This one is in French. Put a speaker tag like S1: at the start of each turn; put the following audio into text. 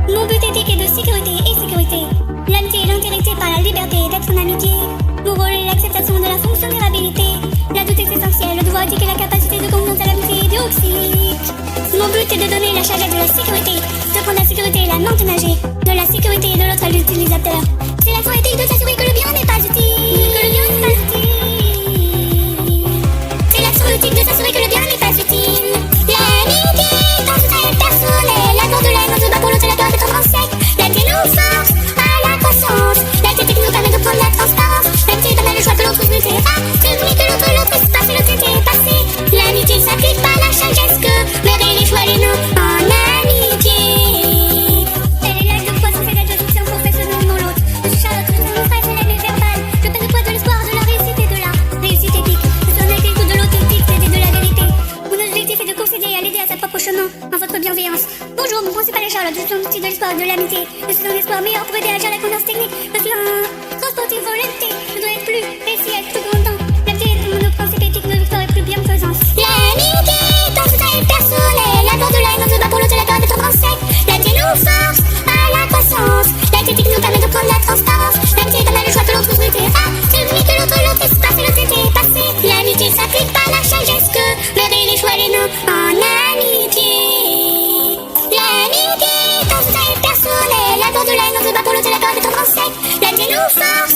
S1: Mon but éthique est de sécurité et sécurité. L'amitié est l'intéressé par la liberté d'être en amitié. Mon rôle est l'acceptation de la fonctionnalité. La doute est essentielle, le devoir éthique et la capacité de confiance à l'amitié dioxyde. Mon but est de donner la sagesse de la sécurité, de prendre la sécurité et la non-ménager, de la sécurité et de l'autre à l'utilisateur. C'est l'action éthique de s'assurer que le bien n'est pas utile. Que le bien n'est pas utile. C'est l'action éthique de s'assurer que le bien n'est pas utile. L'amitié dans une telle personnelle, la force de la haine on se bat pour l'autre, la peur d'être intrinsèque. L'amitié nous force à la croissance. L'amitié nous permet de prendre la transparence. L'amitié donne le choix que l'autre nous dira. Celui que l'autre se passe, le traité est passé. L'amitié s'applique par la sagesse que meurent les choix les noms en amitié. Elle est l'acte de foi, c'est l'acte de soutien pour faire ce nom dans l'autre. Je suis Charlotte, je suis mon frère, c'est la vie verbale. Je pèse le poids de l'espoir, de la réussite et de la réussite éthique. Je suis un écoute de l'authentique, c'est de la vérité. Mon objectif est de concéder à l'aider à sa propre chemin, en votre bienveillance. Bonjour, mon principal est Charlotte, je suis un outil de l'espoir, de l'amitié. Je suis un espoir meilleur pour aider à agir la connaissance technique. Je suis un transporteur volonté, je dois être plus réussi à être plus content. L'amitié est mon principe éthique, nos victoires et plus bienfaisance. L'amitié dans une taille personnelle, la force de la haine on se bat pour l'autre, la peur d'être intrinsèque. L'amitié nous force à la croissance. L'amitié nous permet de prendre la transparence. L'amitié donne le choix que l'autre nous dira. Celui que l'autre se passe, le traité est passé. L'amitié s'applique par la sagesse que meurent les choix les noms en amitié. L'amitié dans une taille personnelle, la force de la haine on se bat pour l'autre, la peur d'être intrinsèque. L'amitié nous force